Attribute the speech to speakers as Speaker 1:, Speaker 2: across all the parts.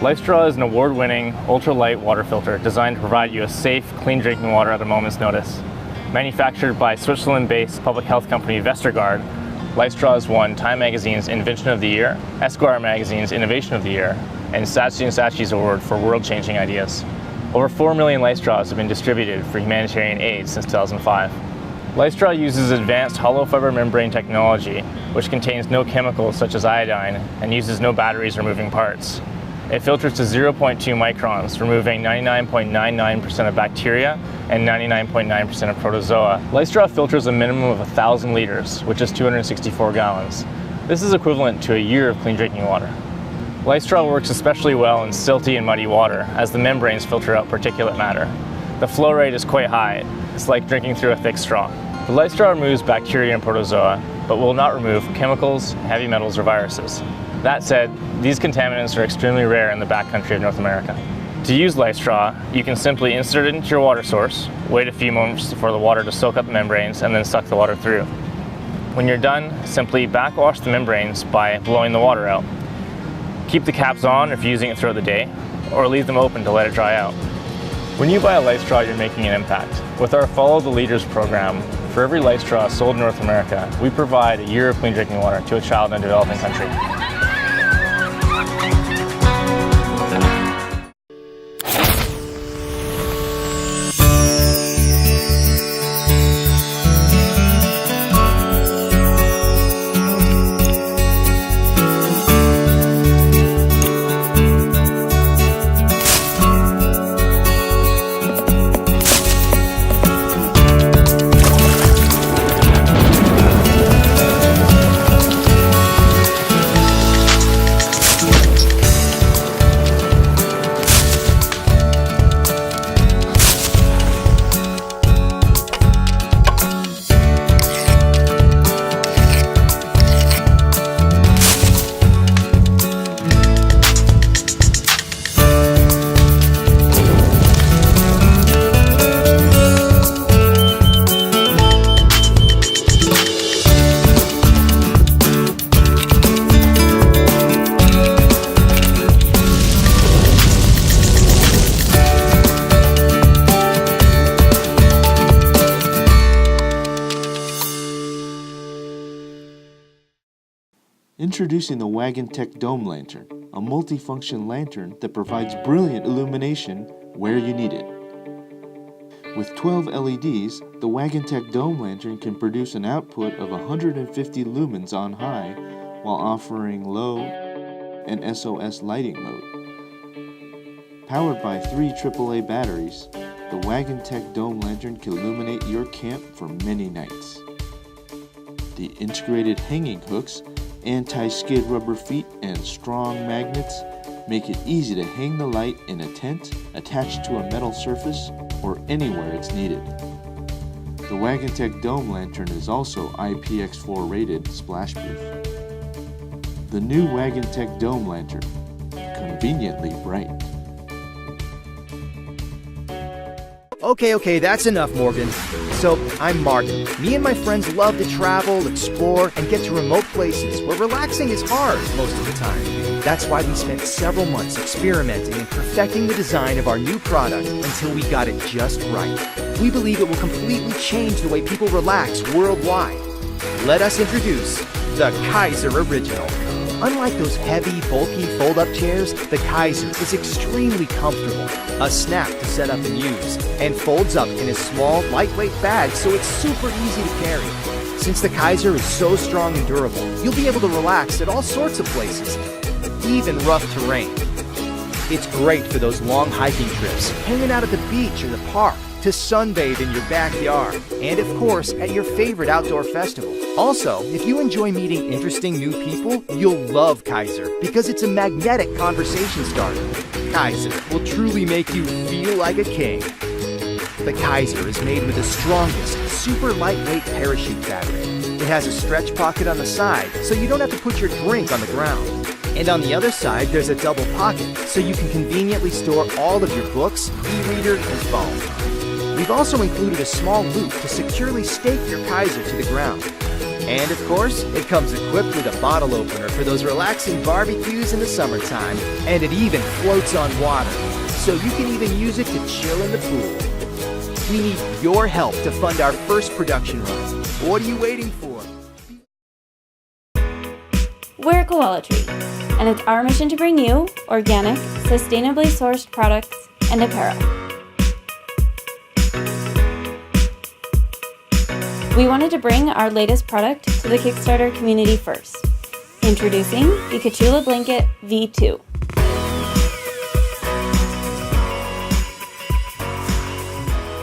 Speaker 1: Lifestraw is an award-winning, ultra-light water filter designed to provide you a safe, clean drinking water at a moment's notice. Manufactured by Switzerland-based public health company Vestergaard, Lifestraw has won Time Magazine's Invention of the Year, Esquire Magazine's Innovation of the Year, and Saatchi & Saatchi's Award for world-changing ideas. Over 4 million Lifestraws have been distributed for humanitarian aid since 2005. Lifestraw uses advanced hollow fiber membrane technology, which contains no chemicals such as iodine and uses no batteries or moving parts. It filters to 0.2 microns, removing 99.99% of bacteria and 99.9% of protozoa. Lifestraw filters a minimum of 1,000 liters, which is 264 gallons. This is equivalent to a year of clean drinking water. Lifestraw works especially well in silty and muddy water, as the membranes filter out particulate matter. The flow rate is quite high. It's like drinking through a thick straw. The Lifestraw removes bacteria and protozoa, but will not remove chemicals, heavy metals, or viruses. That said, these contaminants are extremely rare in the backcountry of North America. To use Lifestraw, you can simply insert it into your water source, wait a few moments for the water to soak up the membranes, and then suck the water through. When you're done, simply backwash the membranes by blowing the water out. Keep the caps on if you're using it throughout the day, or leave them open to let it dry out. When you buy a Lifestraw, you're making an impact. With our Follow the Leaders program, for every Lifestraw sold in North America, we provide a year of clean drinking water to a child in a developing country.
Speaker 2: Introducing the WAGAN Tech Dome Lantern, a multifunction lantern that provides brilliant illumination where you need it. With 12 LEDs, the WAGAN Tech Dome Lantern can produce an output of 150 lumens on high while offering low and SOS lighting mode. Powered by 3 AAA batteries, the WAGAN Tech Dome Lantern can illuminate your camp for many nights. The integrated hanging hooks, anti-skid rubber feet, and strong magnets make it easy to hang the light in a tent, attached to a metal surface, or anywhere it's needed. The WAGAN Tech Dome Lantern is also IPX4 rated splash proof. The new WAGAN Tech Dome Lantern, conveniently bright.
Speaker 3: Okay, that's enough, Morgan. So, I'm Martin. Me and my friends love to travel, explore, and get to remote places where relaxing is hard most of the time. That's why we spent several months experimenting and perfecting the design of our new product until we got it just right. We believe it will completely change the way people relax worldwide. Let us introduce the Kaiser Original. Unlike those heavy, bulky fold-up chairs, the Kaiser is extremely comfortable. A snap to set up and use, and folds up in a small, lightweight bag so it's super easy to carry. Since the Kaiser is so strong and durable, you'll be able to relax at all sorts of places, even rough terrain. It's great for those long hiking trips, hanging out at the beach or the park, to sunbathe in your backyard, and of course, at your favorite outdoor festival. Also, if you enjoy meeting interesting new people, you'll love Kaiser because it's a magnetic conversation starter. Kaiser will truly make you feel like a king. The Kaiser is made with the strongest, super lightweight parachute fabric. It has a stretch pocket on the side, so you don't have to put your drink on the ground. And on the other side, there's a double pocket, so you can conveniently store all of your books, e-reader, and phone. We've also included a small loop to securely stake your Kaiser to the ground. And of course, it comes equipped with a bottle opener for those relaxing barbecues in the summertime. And it even floats on water, so you can even use it to chill in the pool. We need your help to fund our first production run. What are you waiting for?
Speaker 4: We're Koala Tree, and it's our mission to bring you organic, sustainably sourced products and apparel. We wanted to bring our latest product to the Kickstarter community first. Introducing the Kachula Blanket V2.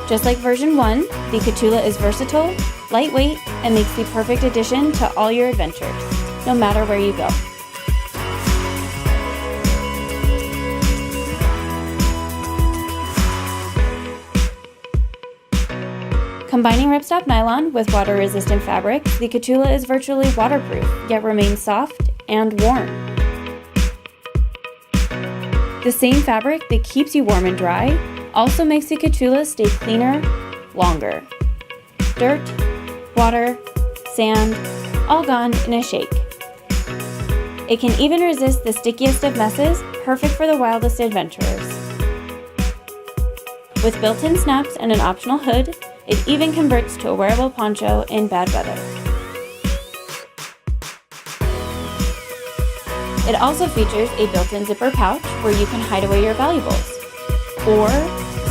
Speaker 4: Just like version 1, the Kachula is versatile, lightweight, and makes the perfect addition to all your adventures, no matter where you go. Combining ripstop nylon with water-resistant fabric, the Kachula is virtually waterproof, yet remains soft and warm. The same fabric that keeps you warm and dry also makes the Kachula stay cleaner longer. Dirt, water, sand, all gone in a shake. It can even resist the stickiest of messes, perfect for the wildest adventurers. With built-in snaps and an optional hood, it even converts to a wearable poncho in bad weather. It also features a built-in zipper pouch where you can hide away your valuables, or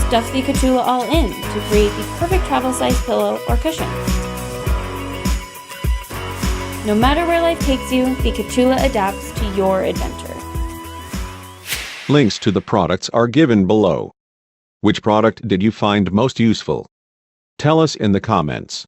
Speaker 4: stuff the Kachula all in to create the perfect travel-size pillow or cushion. No matter where life takes you, the Kachula adapts to your adventure.
Speaker 5: Links to the products are given below. Which product did you find most useful? Tell us in the comments.